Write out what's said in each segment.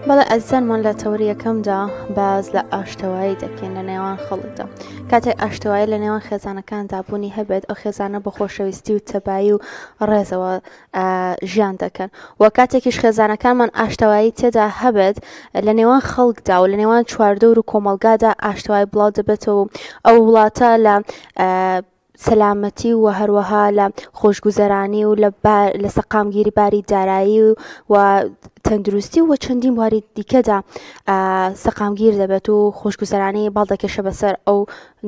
بەڵێ ئەزانمان لە تەوریەکەمدا باز لە ئاشتەوایی دەکەین لە نێوان خەڵکدا. کاتێک ئاشتەوایی لە نێوان خێزانەکاندا بوونی هەبێت، ئەو خێزانە بە خۆشەویستی و تەبایی و ڕێزەوە ژیان دەکەن. و کاتێکیش خێزانەکانمان ئاشتەوایی تێدا هەبێت لە نێوان خەڵکدا و لە نێوان چواردەور و کۆمەلگادا ئاشتەوایی بڵاو دەبێتەوە و ئەو وڵاتە لە سەلامەتی و هەروەها لە خۆشگوزەرانی و لە سەقامگیری باری دارایی و تەندروستی و چەندین واری دیکەدا سەقامگیر دەبێت و خۆشگوزەرانی باڵدەکێشە بەسەر ئەو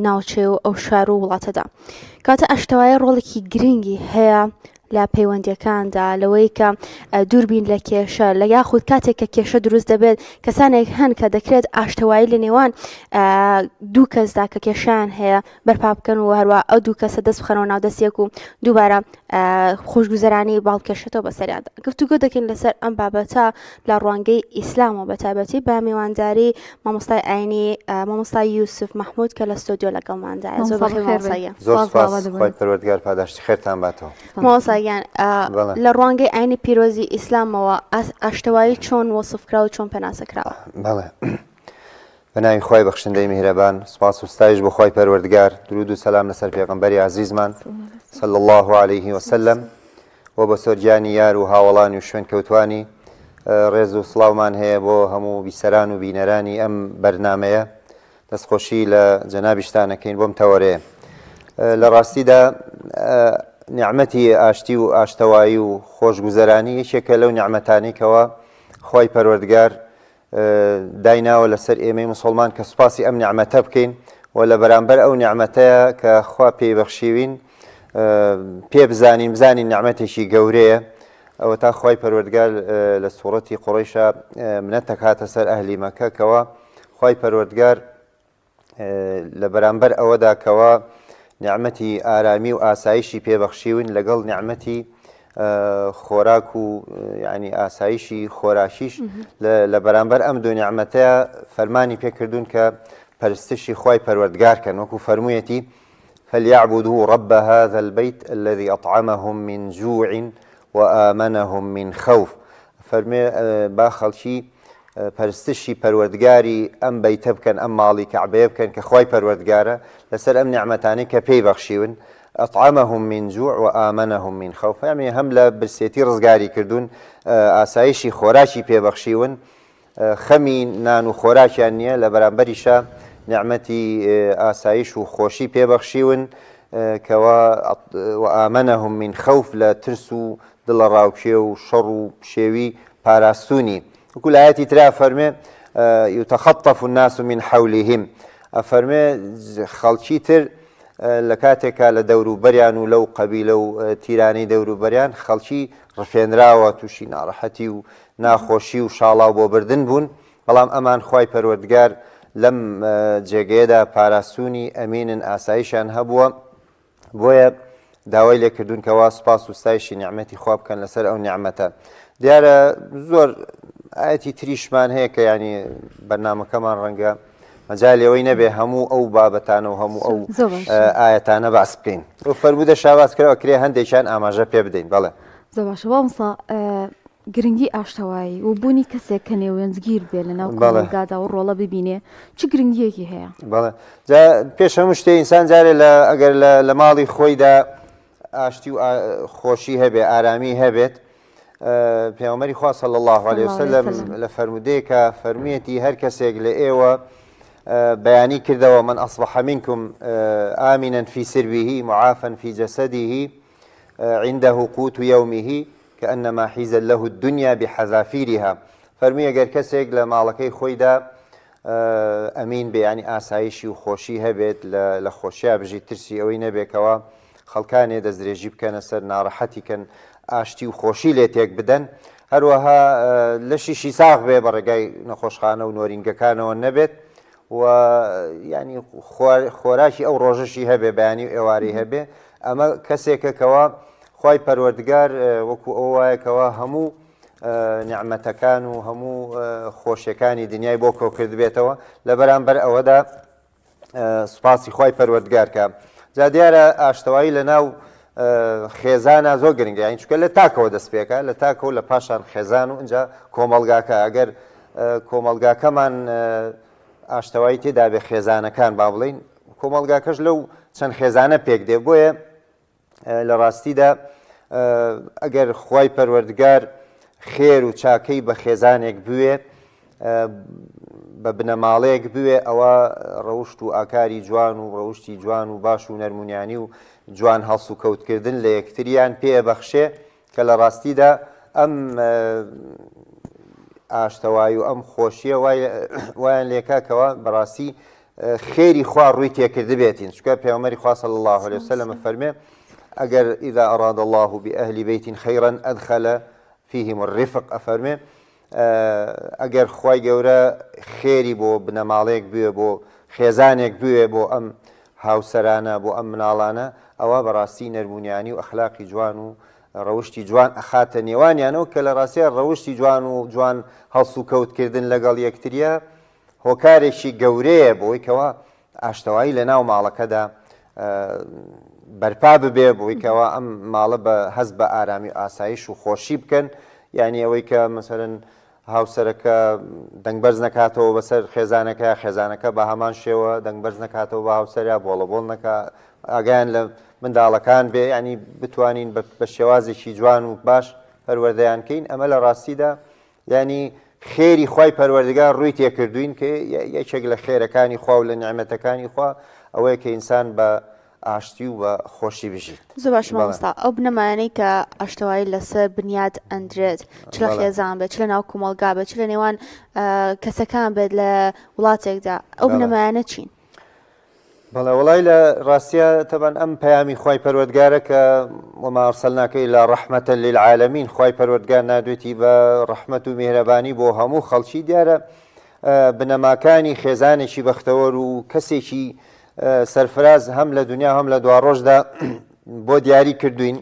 ناوچێ و ئەو شار و وڵاتەدا. کاتە ئاشتەوایی ڕۆڵێکی گرنگی هەیە لە پەیوەندیەکاندا، لەوەی کە دووربین لە کێشە لە یاخود کاتێک کە کێشە دروست دەبێت کەسانێک هەن کە دەکرێت ئاشتەوایی لە نێوان دوو کەسدا کە کێشیان هەیە بەرپا بکەن و هەروە ئەو دوو کەسە دەست بخەنەوە ناو دەستێک و دووبارە خۆشگوزەرانی باڵکێشێتەوە بەسەریاندا. گفتوگۆ دەکەین لەسەر ئەم بابەتە لە ڕوانگەی ئیسلام و بەتایبەتی بە میوانداری مامۆستای ئاینی مامۆستای یوسف مەحموود کە لە ستۆدیۆ لەگەڵماندا. زۆر سپاس، خۆی پەروەردگار پاداشتی خێرتان باتەوە. لە ڕوانگەی ئاینی پیرۆزی ئیسلامەوە ئاشتەوایی چۆن وەسفکرا و چۆن پێناسەکراوە؟ بەڵێ، بەناوی خۆی بەخشندەی میهرەبان، سپاس و ستایش بۆ خۆی پەروەردگار، درود و سەلام لەسەر پێغەمبەری عەزیزمان صلی الله عليه وسلم و بە سۆرجانی یار و هاوڵانی و شوێن کەوتوانی ڕێز و سڵاومان هەیە بۆ هەموو بیسەران و بینەرانی ئەم بەرنامەیە. دەستخۆشی لە جەنابیشتانەکەین بۆم تەوەرەیە. لە ڕاستیدا نیعمەتی ئاشتی و ئاشتەوایی و خۆشگوزەرانی یەکێکە لەو نیعمەتانی کەوە خۆی پەروەردگار دایناوە لەسەر ئێمەی موسڵمان کە سوپاسی ئەم نیعمەتە بکەین و لە بەرامبەر ئەو نیعمەتەیە کە خوا پێی بەخشیوین پێ بزانین نیعمەتێکی گەورەیە. ئەوە تا خۆی پەروەردگار لە سوورەتی قوڕەیشە منەتەک هاتە سەر ئەهلی مەکە کەوە خۆی پەروەردگار لە بەرامبەر ئەوەدا کەوە نیعمەتی ئارامی و ئاسایشی پێبەخشیون لەگەڵ نیعمەتی خۆراک و یعنی ئاسایشی خۆراشیش لە بەرامبەر ئەم دوو نیعمەتەیە فەرمانی پێکردوون کە پەرستشی خۆی پەروەردگارکەن، وەکو فەرموویەتی فليعبدوا رب هذا البيت الذي أطعمهم من جوع وآمنهم من خوف. فەرمێ با خەڵکی پەرستشی پەروەردگاری ئەم بەیتە بکەن، ئەم ماڵی کەعبەیە بکەن کە خۆی پەروەردگارە لەسەر ئەم نیعمەتانەی کە پێی بەخشیون. ئەطعمهم من جوع وآمنهم من خوف، یعنی هەم لە برسێتی ڕزگاری کردوون، ئاسایشی خۆراکی پێبەخشیون، خەمی نان و خۆراکیان نییە، لە بەرامبەریشە نیعمەتی ئاسایش و خۆشی پێبەخشیون کەوە وآمنهم من خوف لە ترس و دڵە ڕاوکێ و شەڕ و شێوی پاراستونی. وەکو لە ئایەتی ترا فەرمێ یتەخەطەف الناس من حولهم، ئەفەرمێ خەڵکی تر لە کاتێکا لە دەوروبەریان و لەو قەبیلە و تیرانی دەوروبەریان خەڵکی ڕفێنراوە، تووشی ناڕەحەتی و ناخۆشی و شاڵاو بۆ بردن بوون، بەڵام ئەمان خۆی پەروەردگار لەم جێگەیەدا پاراستونی ئەمینن، ئاسایشیان هەبووە. بۆیە داوای لێکردوون کەوا سپاس و ستایشی نیعمەتی خوا بکەن لەسەر ئەو نیعمەتە. دیارە زۆر ئاەتی تریشمان هەیە کە ینی بەرنامەکەمان ڕەنگە مەجای لەوەی نەبێ هەموو ئەو بابەتانە و هەموو ئەو ئاەتانە باس بکەین. ئەو فەرموودە شاواز کرەوە کرێ هەندێکیان ئاماژە پێ بدەین. بەڵێ زۆر باشە. بەڵسا گرنگی ئاشتەوایی و بوونی کەسێک کە نێوێنزگیر بێ لە ناو کۆمەلگادا و ڕۆڵە ببینێ چ گرنگیەکی هەیە؟ بەڵێ پێش هەموو شتێ ئینسان جارێ ئەگەر لە ماڵی خۆیدا ئاشتی و خۆشی هەبێ، ئارامی هەبێت، پێغەمبەری خوا صلی الله علیه وسلم لە فەرمودەیەکە فەرمیەتی هەر کەسێک لە ئێوە بەیانی کردەوە من أصبح منكم آمنا في سربه معافا في جسده عنده قوت يومه كأنما حيزت له الدنيا بحذافيرها. فەرمی ئەگەر کەسێک لە ماڵەکەی خۆیدا ئەمین بێ، ینی ئاسایشی و خۆشی هەبێت، لە خۆشییا بژی ترسی ئەوەی نەبێکەوە خەڵکانێ دەستدرێژی بکەنە سەر ناڕەحەتیکەن، ئاشتی و خۆشی لێ تێک بدەن، هەروەها لەشیشی ساغ بێ بە ڕێگای نەخۆشخانە و نۆرینگەکانەوە نەبێت، و ینی خۆراکی ئەو ڕۆژەشی هەبێ، بەیانی و ئێواری هەبێ. ئەمە کەسێکەکەوە خۆی پەروەردگار وەکو ئەو وایەکەوە هەموو نیعمەتەکان و هەموو خۆشیەکانی دنیای بۆ کۆ کردبێتەوە، لە بەرامبەر ئەوەدا سوپاسی خۆی پەروەردگارکە. جا دیارە ئاشتەوایی لە ناو خێزانە زۆر گرنگە، یانی چونکە لە تاکەوە دەست پێکە، لە تاکەوە لە پاشان خێزان و اینجا کۆمەڵگاکە. ئەگەر کۆمەلگاکەمان ئاشتەوایی تێدا بێ خێزانەکان با بڵین کۆمەلگاکەش لەو چەند خێزانە پێک دێ بۆیە لە ڕاستیدا ئەگەر خوای پەروەردگار خێر و چاکەی بە خێزانێک بوێ بە بنەماڵەیەک بوێ ئەوە ڕەوشت و ئاکاری جوان و ڕەوشتی جوان و باش و نەرمونیانی و جوان هەڵس و کەوتکردن لە یەکتریان پێ بەخشێ کە لە ڕاستیدا ئەم ئاشتەوایی و ئەم خۆشیە وایان لێکاکەوە بەڕاستی خێری خوا ڕووی تێکرد بێتین چکە پێغەمبەری خوا صلی الله عليه وسلم فەرمێ ئەگەر إذا أراد الله بأهل بيت خيرا أدخل فيهم الرفق ئەفەرمێ ئەگەر خوای گەورە خێری بۆ بنەماڵەیەک بوێ بۆ خێزانێک بوێ بۆ ئەم هاوسەرانە بۆ ئەم مناڵانە ئەوە بەڕاستی نەرمونیانی و ئەخلاقی جوان و ڕەوشتی جوان ئەخاتە نێوانیانەوە کە لە ڕاستیە ڕەوشتی جوان و جوان هەڵس و کەوتکردن لەگەڵ یەکتریە هۆکارێکی گەورەیە بۆی کەەوە ئاشتەوایی لە ناو ماڵەکەدا بەرپا ببێ بۆی کەەوە ئەم ماڵە بە هەست بە ئارامی ئاسایش و خۆشی بکەن یعنی ئەوەی کە مەسەرەن هاوسەرەکە دەنگبەرز نکاتەوە بەسەر خێزانەکە بە هەمان شێوە دەنگبەرز نکاتەوە بە هاوسەریا بۆڵەبۆڵ نەکە ئاگیان لە منداڵەکان بێ ینی بتوانین بە شێوازێکی جوان و باش پەروەردەیان کەین ئەمە لە ڕاستیدا ینی خێری خوای پەروەردگار ڕووی تێکردوین کە یەکێک لە خێرەکانی خوا و لە نیعمەتەکانی خوا ئەوەیە کە ئینسان بە ئاشتی و بە خۆشی بژیت زۆر باش مامۆستا ئەو بنەمایانەی کە ئاشتەوایی لەسەر بنیاد ئەندرێت چ لە خێزان بێت چ لە ناو کۆمەڵگا بێت چ لە نێوان کەسەکان بێت لە وڵاتێکدا ئەو بنەمایانە چین؟ بەڵێ وڵای لە ڕاستیە تەبەن ئەم پەیامی خوای پەروەردگارە کە وما ئەرسەلناکە إلا ڕەحمەتە للعالەمین خوای پەروەردگار نادوێتی بە ڕەحمەت و میهرەبانی بۆ هەموو خەڵکی دیارە بنەماکانی خێزانێکی بەختەوەر و کەسێکی سەرفراز هەم لە دنیا هەم لە دوا ڕۆژدا بۆ دیاری کردوین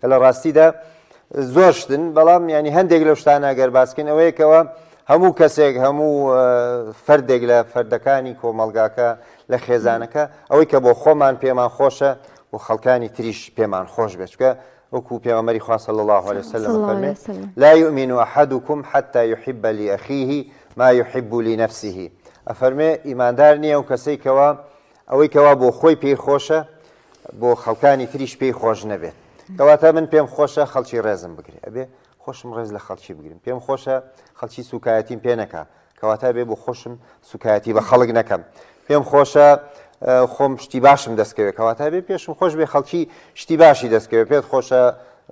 کە لە ڕاستیدا زۆر شتن بەڵام ینی هەندێک لەو شتانە ئەگەر باسکەین ئەوەیەکەوە هەموو کەسێک هەموو فەردێک لە فەردەکانی کۆمەڵگاکە لە خێزانەکە ئەوەی کە بۆ خۆمان پێمان خۆشە بۆ خەڵکانی تریش پێمان خۆش بێت چکە وەکو پێغەمبەری خوا صلی الله عليه وسلم فەرمێ لا يؤمن أحدكم حتى يحب لأخيه ما يحب لنفسه ئەفەرمێ ئیماندار نییە و کەسەی کەوە ئەوەی کەوا بۆ خۆی پێی خۆشە بۆ خەڵکانی تریش پێی خۆش نەبێت کەواتە من پێم خۆشە خەڵکی ڕێزم بگرێ ئەبێ خۆشم ڕێز لە خەڵکی بگرم پێم خۆشە خەڵکی سوکایەتیم پێ نەکا کەواتە بێ بۆ خۆشم سوکایەتی بە خەڵک نەکەم پێم خۆشە خۆم شتی باشم دەستکەوێت کەواتە بێ پێشم خۆش بێ خەڵکی شتی باشی دەستکەوێت پێت خۆشە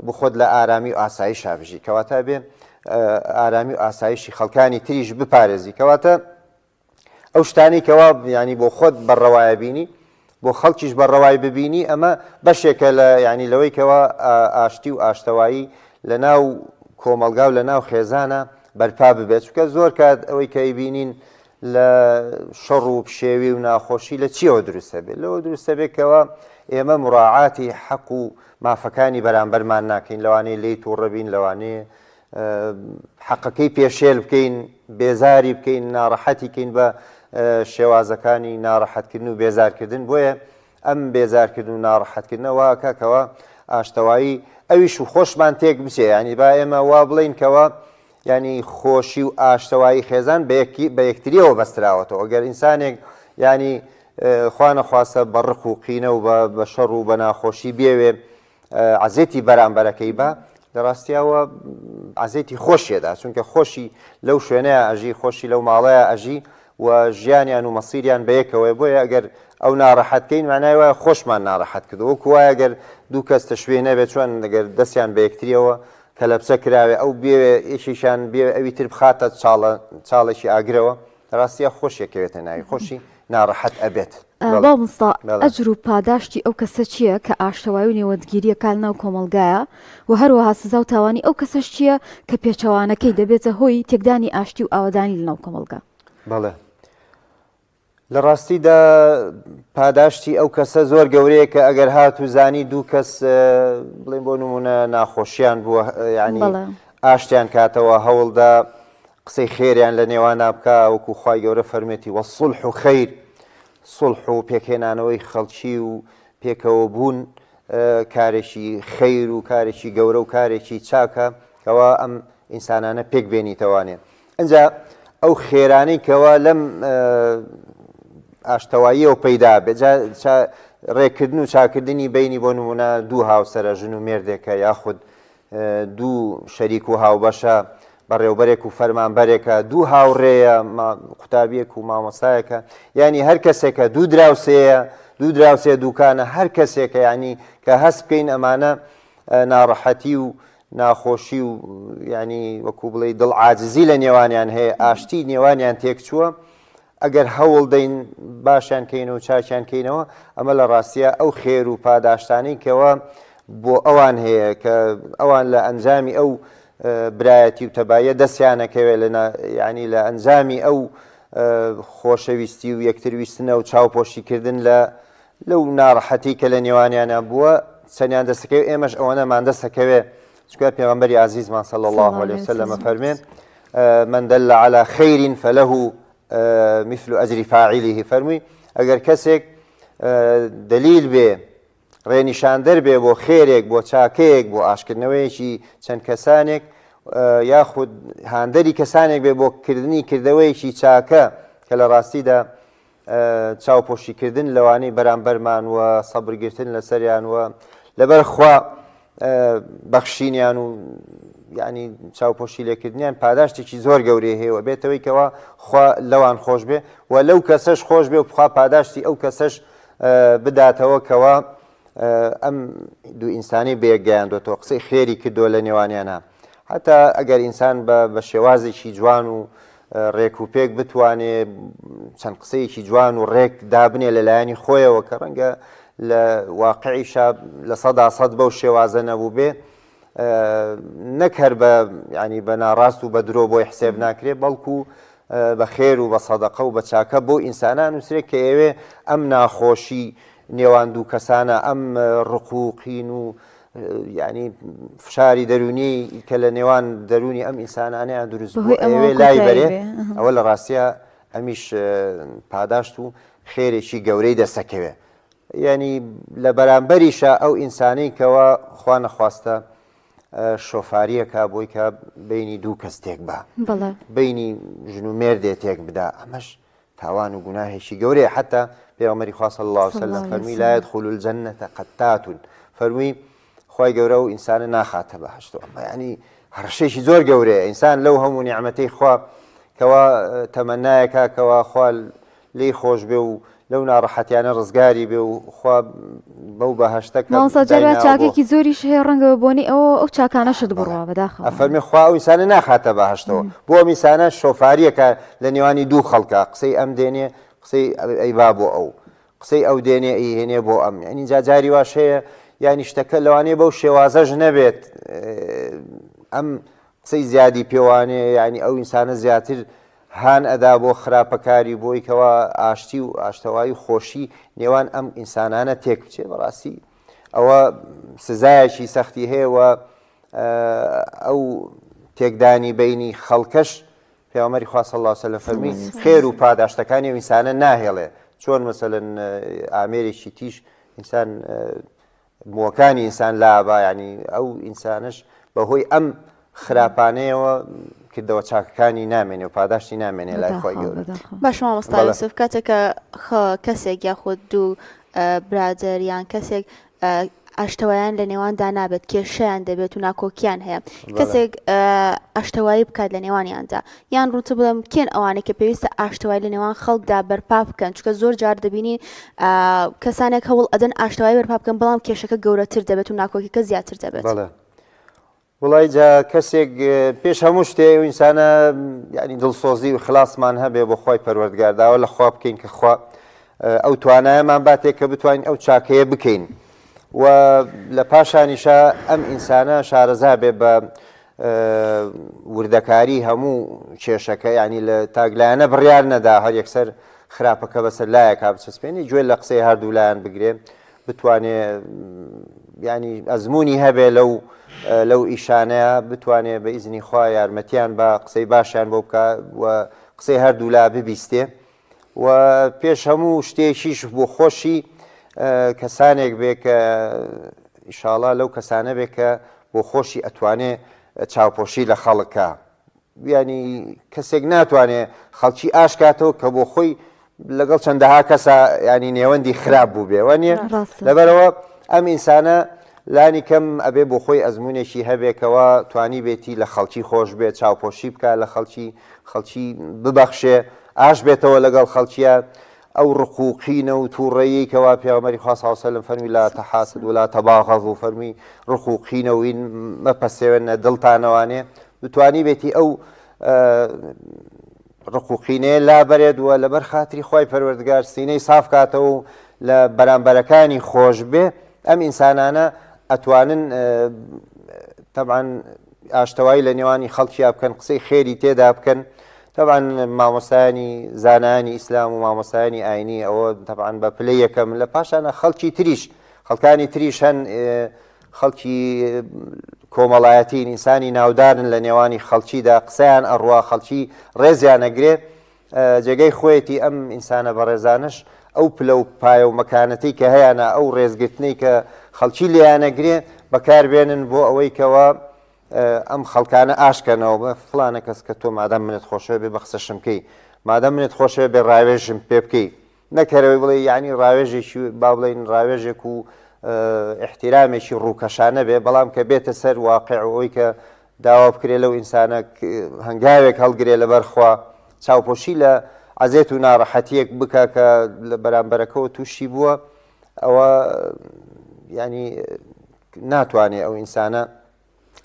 بخۆت لە ئارامی و ئاسایش شابژی کەواتە بێ ئارامی و ئاسایشی خەڵکانی تریش بپارێزی کەواتە ئەو شتانی کەوا ینی بۆ خۆت بەڕەوایە بینی بۆ خەڵکیش بەڕەوای ببینی ئەمە بەشێکە لە ینی لەوەی کەوا ئاشتی و ئاشتەوایی لە ناو کۆمەلگا و لە ناو خێزانە بەرپا ببێت چکە زۆر کات ئەوەی کە بینین لە شەڕ و پشێوی و ناخۆشی لە چیەوە دروستە بێت لەوە دروستە بێت کەوە ئێمە مراعاتی حەق و مافەکانی بەرامبەرمان ناکەین لەوانەیە لی تووڕەبین لەوانەیە حەقەکەی پێشێل بکەین بێزاری بکەین ناڕەحەتی بکەین بە شێوازەکانی ناڕەحەتکردن و بێزارکردن بۆیە ئەم بێزارکردن و ناڕەحەتکردنەوە کاکەوە ئاشتەوایی ئەویش و خۆشمان تێک بچێ ینی با ئێمە وا بڵین کەوە ینی خۆشی و ئاشتەوایی خێزان بە یەکتریەوە بەستراوەتەوە ئەگەر ئینسانێک ینی خوا نەخواستە بە ڕق و قینە و بە شەڕ و بە ناخۆشی بێوێ عەزێتی بەرامبەرەکەی بە لە ڕاستیاوە عەزێتی خۆشیەدا چونکە خۆشی لەو شوێنەیە ئەژی خۆشی لەو ماڵەیە ئەژی و ژیانیان و مەسیریان بەیەکەوەی بۆیە ئەگەر ئەو ناڕەحەتکەین معنای وایە خۆشمان ناڕەحەت کردو وەکو وایە ئەگەر دوو کەس تەشوێ نەبێت چۆن ئەگەر دەستیان بە یەکتریەوە کەلەپسە کراوێ ئەو بێوێ یەکێکیان بێ ئەوی تر بخاتە چاڵێکی ئاگرەوە ڕاستیە خۆشیەکەوێتە ناوی خۆشی ناڕەحەت ئەبێت باڵمستا ئەجر و پاداشتی ئەو کەسە چییە کە ئاشتەوایی و نێوەندگیریە کال ناو کۆمەلگایە و هەروەها سزا و تاوانی ئەو کەسەش چییە کە پێچەوانەکەی دەبێتە هۆی تێکدانی ئاشتی و ئاوادانی لە ناو کۆمەلگا؟ بەڵێ لە ڕاستیدا پاداشتی ئەو کەسە زۆر گەورەیە کە ئەگەر هات و زانی دوو کەس بڵێن بۆ نمونە ناخۆشییان بووە ینی ئاشتیان کاتەوە هەوڵدا قسەی خێریان لە نێوانە بکە وەکو خوای گەورە فەرمێتی وەسڵح و خەیر سڵح و پێکهێنانەوەی خەڵکی و پێکەوە بوون کارێکی خەیر و کارێکی گەورە و کارێکی چاکە کەەوە ئەم ئینسانانە پێک بێنیتەوانێ ئەنجا ئەو خێرانەی کەوا لەم ئاشتەواییەوە پەیدا بێت ڕێکردن و چاکردنی بینی بۆ نمونە دوو هاوسەرە ژن و مێردێکە یاخود دوو شەریک و هاوبەشە بەڕێوبەرێک و فەرمانبەرێکە دوو هاوڕێیە قوتابیەک و مامۆستایەکە ینی هەر کەسێکە دوو دراوسەیە دووکانە هەر کەسێکە ینی کە هەست بکەین ئەمانە ناڕەحەتی و ناخۆشی و ینی وەکو بڵێ دڵ عاجزی لە نێوانیان هەیە ئاشتی نێوانیان تێکچووە ئەگەر هەوڵ دەین باشیان کەینەوە چاچیان کەینەوە ئەمە لە ڕاستیە ئەو خێر و پاداشتانەی کەەوە بۆ ئەوان هەیە کە ئەوان لە ئەنجامی ئەو برایەتی و تەبایە دەستیانەکەوێت ینی لە ئەنجامی ئەو خۆشەویستی و یەکترویستنە و چاوپۆشیکردن لەو ناڕەحەتی کە لە نێوانیانە بووە چەندیان دەستەکەوێت ئێمەش ئەوەنەمان دەستەکەوێت چکە پێغەمبەری عەزیزمان صلی الله عليه وسلم فەرمێن من دل على خير فله مثل أجر فاعله فەرمووی ئەگەر کەسێک دلیل بێ ڕێنیشاندەر بێ بۆ خێرێک بۆ چاکەیەک بۆ ئاشکردنەوەیەکی چەند کەسانێک یاخود هاندەری کەسانێک بێ بۆ کردنی کردەوەیەکی چاکە کە لە ڕاستیدا چاوپۆشیکردن لەوانەی بەرامبەرمان وە سەبرگرتن لەسەریان وە لەبەر خوا بەخشینیان و ینی چاوپۆشی لێکردنیان پاداشتێکی زۆر گەورەی هەیە بێتەوەی کەەوە خوا لەوان خۆش بێ و لەو کەسەش خۆش بێ و بخوا پاداشتی ئەو کەسەش بداتەوە کەەوە ئەم دوو ئینسانی بێگەیاندۆتەوە قسەی خێری کردۆ لە نێوانیانە هەتا ئەگەر ئینسان بە شێوازێکی جوان و ڕێک و پێک بتوانێت چەند قسەیەکی جوان و ڕێک دابنێ لەلایەنی خۆیەوە کە ڕەنگە لە واقعیشا لە 100% بەو شێوازە نەبوو بێ نەکەر بە ینی بە ناڕاست و بە درۆ بۆی حسێب ناکرێت بەڵکو بە خێر و بە سەدەقە و بە چاکە بۆ ئینسانان نووسێت کە ئێوێ ئەم ناخۆشی نێوان دوو کەسانە ئەم ڕقوقین و ینی فشاری دەرونی کە لە نێوان دەرونی ئەم ئینسانانیان دروست بوو ئەوێ لای بەرێ ئەوە لە ڕاستیە ئەمیش پاداشت و خێرێکی گەورەی دەسەکەوێ ینی لە بەرامبەریشە ئەو ئینسانی کەەوە خوا نەخواستە شۆفاریەکە بۆی کە بینی دوو کەس تێک بە بینی ژن و مێردێ تێک بدا ئەمەش تاوان و گوناهێکی گەورەیە حتا پێغەمبەری خوا صلی الله علیه وسلم فەرمووی لا يدخل الجنة قتات فەرمووی خوای گەورە و ئینسانە ناخاتە بەهەشتەوە ئەمە ینی هەڕەشێکی زۆر گەورەیە ئینسان لەو هەموو نیعمەتەی خوا کەوا تەمەنایەکە کەوا خوا لێی خۆش بێ و لەو ناڕەحەتیانە ڕزگاری بێ و خوا بەو بەهەشتەکە ماڵسەجەرا چاکێکی زۆریش هەیە ڕەنگە بۆنی ئەو چاکانەشت بڕوا بەداخەوە ئەفەرمی خوا ئەو ئینسانە ناخاتە بەهەشتەوە بۆ میسانە شۆفاریەکە لە نێوانی دوو خەڵکە قسەی ئەم دێنێ قسەی ئەیبا بۆ ئەو قسەی ئەو دێنێ ئەیهێنێ بۆ ئەم ینی جاری واش هەیە ینی شتەکە لەوانەیە بەو شێوازەش نەبێت ئەم قسەی زیادی پێوانێ ینی ئەو ئینسانە زیاتر هان ئەدا بۆ خراپەکاری بۆی کەەوە ئاشتی و ئاشتەوایی خۆشی نێوان ئەم ئینسانانە تێک بچێ بەڕاستی ئەوە سزایەکی سەختی هەیە و ئەو تێکدانی بینی خەڵکەش پێغەمبەری خوا صلی الله علیه وسلم فەرمی خێر و پاداشتەکانی ئەو ئینسانە ناهێڵێ چۆن مەسەلەن ئامێرێکی تیش ئینسان مووەکانی ئینسان لابا ینی ئەو ئینسانش بەهۆی ئەم خراپانەیەوە کردەوە چاکەکانی نامێنێ و پاداشتی نامێنێ لای خۆی گەورە باش مامۆستا یوسف کاتێکە کەسێک یاخود دوو برادر یان کەسێک ئاشتەوایان لە نێواندا نابێت کێشەیان دەبێت و ناکۆکیان هەیە کەسێک ئاشتەوایی بکات لە نێوانیاندا یان ڕوتە بڵم کێن ئەوانێک کە پێویستە ئاشتەوای لە نێوان خەڵکدا بەرپا بکەن چکە زۆر جار دەبینی کەسانێک هەوڵ ئەدەن ئاشتەوایی بەرپا بکەن بەڵام کێشەکە گەورەتر دەبێت و ناکۆکیەکە زیاتر دەبێت وڵای جا کەسێک پێش هەموو شتێ و ئینسانە ینی دڵسۆزی و خلاصمان هەبێ بۆ خۆی پەروەردگارداوە لە خوا بکەین کە خوا ئەو توانایەمان باتێک کە بتوانین ئەو چاکەیە بکەین و لە پاشانیشە ئەم ئینسانە شارەزا بێ بە وردەکاری هەموو کێشەکە ینی لە تاگلایەنە بڕیار نەدا هەر یەکسەر خراپەکە بەسەر لایەکا بچەسپێنی گوێ لە قسەی هەردوو لایەن بگرێ بتوانێت ینی ئەزمموی هەبێ لەو ئیشانەیە بتوانێت بە ئیزنی خوا یارمەتیان بە قسەی باشیان بۆ بکە و قسەی هەردوو لا ببیستێ و پێش هەموو شتێکیش بۆ خۆشی کەسانێک بێ کە ئیشاڵا لەو کەسانە بێ کە بۆ خۆشی ئەتوانێ چاوپۆشی لە خەڵکە ینی کەسێک ناتوانێت خەڵکی ئاشکاتەوە کە بۆ خۆی لەگەڵ چەندەها کەسە ینی نێوەندی خراپ بوو بێ وانە لەبەرەوە ئەم ئینسانە لانی کەم ئەبێ بۆ خۆی ئەزمونێکی هەبێکەوە توانی بێتی لە خەڵکی خۆش بێت چاوپۆشی بکە لە خەڵکی ببەخشێ ئاش بێتەوە لەگەڵ خەڵکیە ئەو ڕقوقینە و تووڕێی کەوا پێغەمبەری خوا صلی الله علیه و سلم فەرمی لا تحاسد ولا تباغضوا فەرمی ڕقوقینە و این مەپەسێوێنە دڵتانەوانێ بتوانی بێتی ئەو ڕقوقینەیە لا بەرێت وە لەبەر خاتری خوای پەروەردگار سینەی صاف کاتەوە و لە بەرامبەرەکانی خۆش بێ ئەم ئینسانانە ئەتوانن طبعا ئاشتەوایی لە نێوانی خەڵکییا بکەن قسەی خێری تێدا بکەن طبعا مامۆستایانی زانانی ئیسلام و مامۆستایانی ئاینی ئەوە طبعا بە پلەی یەکەم لە پاشانە خەڵکی تریش خەڵکانی تریش هەن خەڵکی کۆمەڵایەتین ئینسانی ناودارن لە نێوانی خەڵکیدا قسەیان ئەڕوا خەڵکی ڕێزیان ئەگرێ جێگەی خۆیەتی ئەم ئینسانە بەڕێزانش ئەو پلە و پایە و مەکانەتی کە هەیەە ئەو ڕێزگرتنەی کە خەڵکی لیانەگرێ بەکاربێنن بۆ ئەوەی کەەوە ئەم خەڵکانە ئاشکەنەوە بە فلانە کەس کە تۆ مادەم منت خۆشەوە بێ بە قسەشمکەی مادەم منت خۆشەوە بێ ڕاوێژم پێ بکەی نەکەرەوەی بڵێ یعنی ڕاوێژێکی با بڵێن ڕاوێژێک و احترامێکی ڕووکەشانە بێ بەڵام کە بێتە سەر واقع ئەوەی کە داوا بکرێ لەو ئینسانە هەنگاوێک هەڵگرێ لەبەرخوا چاوپۆشی لە عزێت و ناڕەحەتیەک بکە کە لە بەرامبەرەکەەوە تووشی بووە ئەوە ینی ناتوانێت ئەو ئینسانە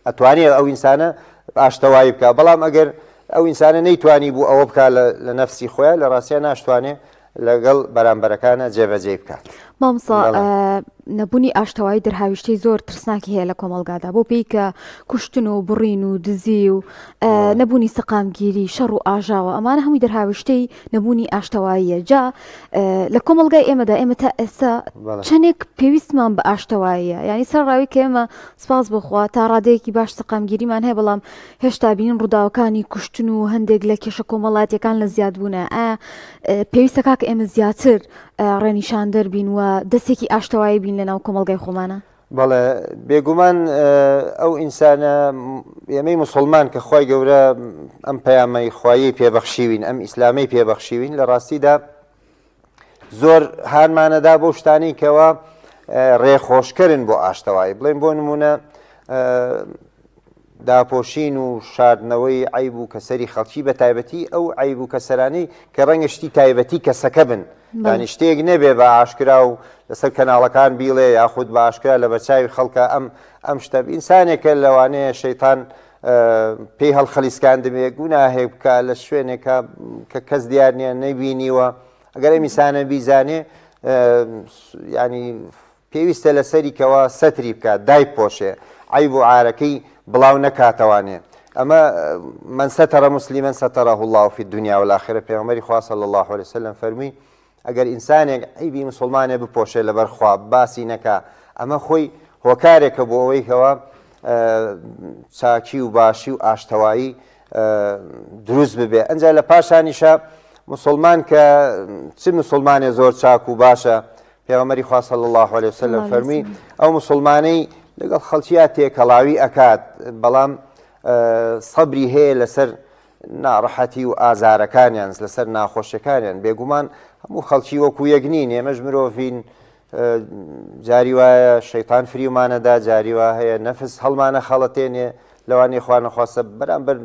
ئەتوانێت ئەو ئینسانە ئاشتەوایی بکە بەڵام ئەگەر ئەو ئینسانە نەیتوانی بوو ئەوە بکە لە نەفسی خۆیان لە ڕاستیان ناشتوانێت لەگەڵ بەرامبەرەکانە جێبەجێ بکات. مامۆستا نەبوونی ئاشتەوایی دەرهاویشتەی زۆر ترسناکی هەیە لە کۆمەڵگادا بۆ پێی کە کوشتن و بڕین و دزی و نەبوونی سەقامگیری شەڕ و ئاژاوە ئەمانە هەمووی دەرهاویشتەی نەبوونی ئاشتەواییە جا لە کۆمەڵگای ئێمەدا ئێمە تا ئێستا چەندێک پێویستمان بە ئاشتەواییە یعنی سەرڕاوی کە ئێمە سپاس بخوا تا ڕادەیەکی باش سەقامگیریمان هەیە بەڵام هێشتا بینین ڕووداوەکانی کوشتن و هەندێک لە کێشە کۆمەڵاتیەکان لە زیادبوونە پێویستە کاکە ئێمە زیاتر ڕێنیشان دەربین و دەستێکی ئاشتەوایی بین لە ناو کۆمەڵگای خۆمانە بەڵێ بێگومان ئەو ئینسانە ئێمەی موسڵمان کە خۆی گەورە ئەم پەیامەی خوایی پێبەخشیوین ئەم ئیسلامی پێبەخشیوین لە ڕاستیدا زۆر هانمانەدا بۆ شتانی کەەوە ڕێخۆشکردن بۆ ئاشتەوایی بڵێن بۆ نمونە داپۆشین و شاردنەوەی عیب و کەسەری خەڵکی بە تایبەتی ئەو عیب و کەسەرانەی کە ڕەنگە شتی تایبەتی کەسەکە بن ینی شتێک نەبێ بە ئاشکرا و لەسەر کەناڵەکان بیڵێ یاخود بە ئاشکرا لە بەرچاوی خەڵکە ئەم شتە ئینسانێکە لەوانەیە شەیتان پێی هەڵخەلیسکان دەبێ گوناهێک بکە لە شوێنێکە کە کەس دیار نییە نەبینیوە ئەگەر ئەم ئینسانە بیزانێ ینی پێویستە لەسەری کەەوە سەتری بکات دایپۆشێ عیب و عارەکەی بڵاو نەکاتەوانێ ئەمە من ستر مسلما ستره الله في الدنيا والآخرة پێغەمبەری خوا صلی الله عليه وسلم فەرمی ئەگەر ئینسانێک عیبی مسلمانێ بپۆشێ لەبەر خوا باسی نەکا ئەمە خۆی هۆکارێکە بۆ ئەوەی کەەوە چاکی و باشی و ئاشتەوایی دروست ببێ ئەنجا لە پاشانیشە مسلمان کە چ مسلمانێ زۆر چاک و باشە پێغەمبەری خوا صلی الله عليه وسلم فەرمی ئەو مسلمانەی لەگەڵ خەڵکیات تێکەڵاوی ئەکات بەڵام سەبری هەیە لەسەر ناڕەحەتی و ئازارەکانیان لەسەر ناخۆشیەکانیان بێگومان هەموو خەڵکی وەکو یەک نین ئێمەش مرۆڤین جاری وایە شەیتان فریومانەدا جاری وا هەیە نەفس هەڵمانە خەڵەتێنێ لەوانەیە خوا نەخواستە بەرامبەر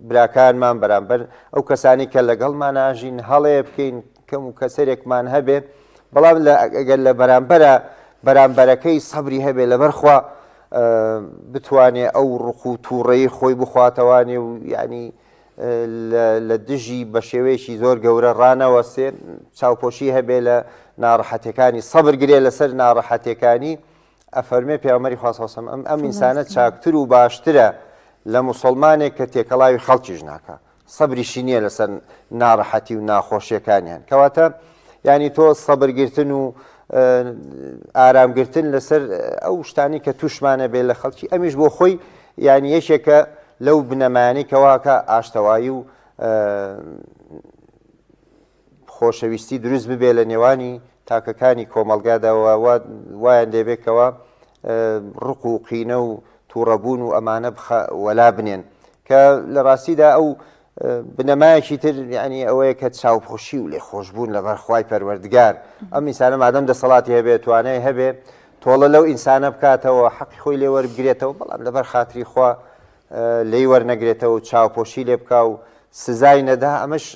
براکانمان بەرامبەر ئەو کەسانی کە لەگەڵماناژین هەڵەیە بکەین کەم و کەسێرێکمان هەبێ بەڵام ئەگەر لە بەرامبەرەکەی سەبری هەبێ لەبەرخوا بتوانێ ئەو ڕق و تووڕەیی خۆی بخواتەوانێ و ینی لە دژی بە شێوەیەکی زۆر گەورە ڕانەوەسێ چاوپۆشی هەبێ لە ناڕەحەتەکانی سەبر گرێ لەسەر ناڕەحەتەکانی ئەفەرمێ پێغەمبەری خوا صلی الله علیه و سلم ئەم ئینسانە چاکتر و باشترە لە موسڵمانێک کە تێکەڵاوی خەڵکیش ناکە سەبریشی نییە لەسەر ناڕەحەتی و ناخۆشیەکانیان کەواتە ینی تۆ سەبرگرتن و ئارامگرتن لەسەر ئەو شتانی کە توشمانە بێ لە خەڵکی ئەمیش بۆ خۆی ینی یەکێکە لەو بنەمانی کەواکە ئاشتەوایی و خۆشەویستی دروست ببێ لە نێوانی تاکەکانی کۆمەڵگاداوە وایان دەبێتەوە ڕق و قینە و تووڕەبوون و ئەمانە وەلا بنێن کە لە ڕاستیدا ئەو بنەمایەکی تر یعنی ئەوەیە کە چاوپۆشی و لێ خۆشببوون لەبەر خوای پەروەردگار ئەم ئینسانە مادەم دەسەڵاتی هەبێت توانای هەبێ تۆڵە لەو ئینسانە بکاتەوە حەقی خۆی لێ وەربگرێتەوە بەڵام لەبەر خاتری خوا لێی وەرنەگرێتەوە و چاوپۆشی لێ بکا و سزای نەدا ئەمەش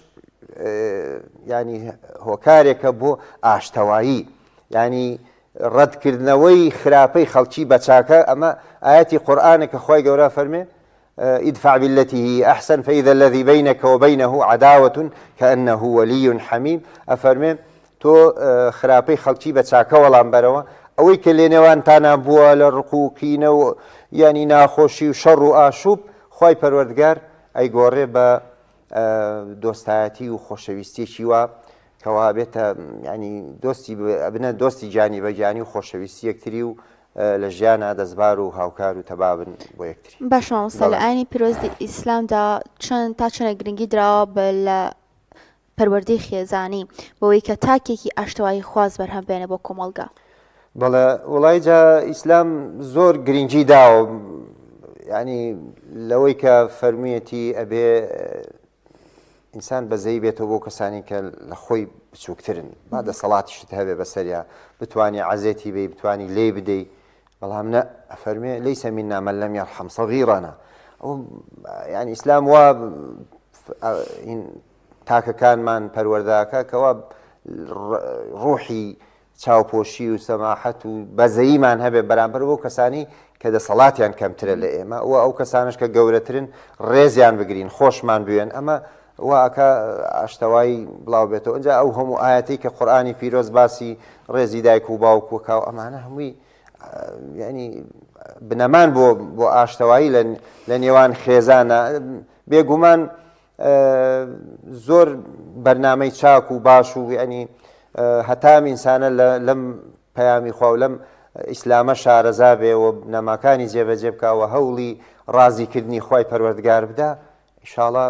ینی هۆکارێکە بۆ ئاشتەوایی ینی ڕەتکردنەوەی خراپەی خەڵکی بە چاکە ئەمە ئاەتی قورئانە کە خۆی گەورە فەرمێ ادفع بالتي هي أحسن فإذا الذي بينك وبينه عداوة كأنه ولي حميم أفرمي تو خراپەی خەڵکی بە چاکە وەڵام بەرەوە ئەوەی کە لێ نێوانتانە بووە لە ڕقوکینە و ینی ناخۆشی و شەڕ و ئاشوب خی پەروەردگار ئەیگۆڕێ بە دۆستایەتی و خۆشەویستیەکی وە کەوا بێتە ینی دۆستی بنە دۆستی گیانی بەگیانی و خۆشەویستی یەکتری و لە ژیانە دەستبار و هاوکار و تەبابن بۆ یەکتری. باش مامۆستا لە ئاینی پیرۆزی ئیسلامدا تا چەندە گرنگی درراوە لە پەروەردەی خێزانی بەوەی کە تاکێکی ئاشتەوایی خواز بەرهەم بێنە بۆ کۆمەڵگا. بەڵێ وڵایجا ئیسلام زۆر گرنگی داوە ینی لەوەی کە فەرموویەتی ئەبێ ئینسان بەزەی بێتەوە بۆ کەسانی کە لە خۆی بچووکترن با دەسەڵاتیشت هەبێ بەسەریا بتوانانی عەزێتی بێ بتوانی لێ بدەی بەڵام نە ئەفەرمێ لەیسە مینا مەن لەم یەرحەم سەغیرەنا ئەو ینی ئیسلام وا تاکەکانمان پەروەرداکە کەوا ڕوحی چاوپۆشی و سەماحەت و بەزەییمان هەبێ بەرامبەر بۆ کەسانی کە دەسەڵاتیان کەمترە لە ئێمە و ئەو کەسانش کە گەورەترن ڕێزیان بگرین خۆشمان بوێن ئەمە واکە ئاشتەوایی بڵاو بێتەوە ئەجا ئەو هەموو ئاەتی کە قورئانی پیرۆز باسی ڕێزی دایک و باوک وکاو ئەمانە هەمووی ینی بنەمان بۆ ئاشتەوایی لە نێوان خێزانە بێگومان زۆر بەرنامەی چاک و باش و ینی هەتا ئینسانە لەم پەیامی خوا و لەم ئیسلامە شارەزا بێ و نەماکانی جێبەجێ بکەوە هەوڵی ڕازیکردنی خوای پەروەردگار بدا ئینشاڵڵا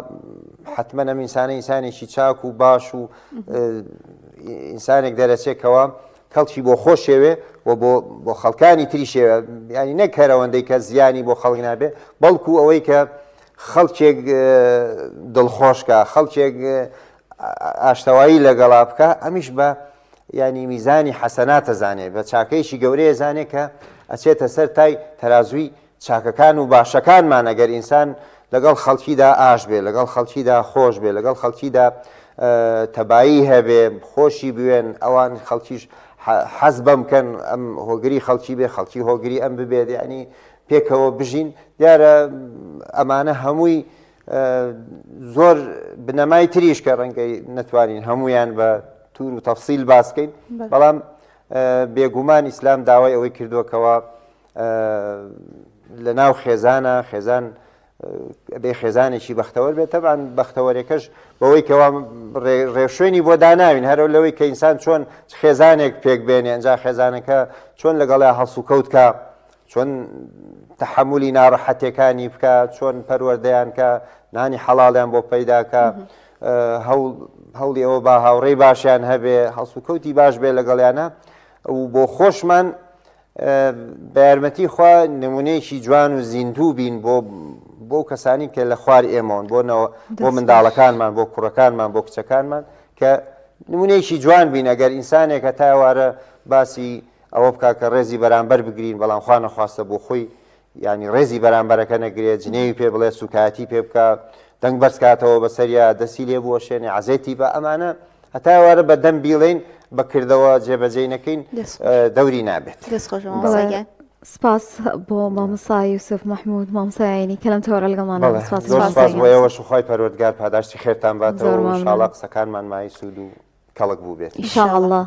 حتممە ئەم ئینسانە ئینسانێکی چاک و باش و ئینسانێک دەرەچێکەوە کەڵکی بۆ خۆش شێوێ و بۆ خەڵکانی تری شێوە ینی نەکەرەوەندەی کە زیانی بۆ خەڵک نابێ بەڵکو ئەوەی کە خەڵکێک دڵخۆشکە خەڵکێک ئاشتەوایی لەگەڵا بکە ئەمیش بە ینی میزانی حەسەنات ئەزانێ بە چاکەیەکی گەورەیە زانێ کە ئەچێتە سەر تای تەرازووی چاکەکان و باشەکانمان ئەگەر ئینسان لەگەڵ خەڵکیدا ئاش بێ لەگەڵ خەڵکیدا خۆش بێ لەگەڵ خەڵکیدا تەبایی هەبێ خۆشی بوێن ئەوان خەڵکیش حەز بەم بکەن ئەم هۆگری خەڵکی بێ خەڵکی هۆگری ئەم ببێت ینی پێکەوە بژین دیارە ئەمانە هەمووی زۆر بنەمای تریش کە ڕەنگەی نەتوانین هەمویان بە تور و تەفسیل باسکەین بەڵام بێگومان ئیسلام داوای ئەوەی کردووەکەوە لە ناو خێزانە خێزان بێ خێزانێکی بەختەوەر بێت تەبان بەختەوەرێکەش بەوەی کەوا ڕێشوێنی بۆ داناوین هەرو لەوەی کە ئینسان چۆن خێزانێک پێک بێنێ ئەنجا خێزانەکە چۆن لەگەڵا هەڵسو کەوتکە چۆن تەحملی ناڕەحەتەکانی بکە چۆن پەروەردەیان کە نانی حەڵاڵیان بۆ پەیداکە هەوڵی ئەوە با هاوڕێی باشیان هەبێ هەڵسوکەوتی باش بێ لەگەڵیانە و بۆ خۆشمان بە یارمەتی خوا نمونەیەکی جوان و زیندوو بین بۆ کەسانی کە لە خوار ئێمەون بۆ منداڵەکانمان بۆ کوڕەکانمان بۆ کچەکانمان کە نمونەیەکی جوان بین ئەگەر ئینسانێک هەتا ئێوارە باسی ئەوە بکە کە ڕێزی بەرامبەر بگرین بەڵام خوا نەخواستە بۆ خۆی ینی ڕێزی بەرامبەرەکە نەگرێت جنێوی پێ بڵێ سوکاتی پێ بکە دەنگ بەرزکاتەوە بەسەریا دەستی لێ بووە شوێنێ عەزێتی بە ئەمانە هەتا ئێوارە بە دەم بیڵێن بەکردەوە جێبەجێ نەکەین دەوری نابێت. سپاس بۆ مامۆستا یوسف محمود مامۆستایانی کە لەم تەوەرە لەگەڵمانە سپاس بۆ ئێوەش خوای پەروەردگار پاداشتی خێرتان باتەوە ئینشاڵڵا قسەکانمان مای سوود و کەڵک بوو بێت ئینشاءڵڵا.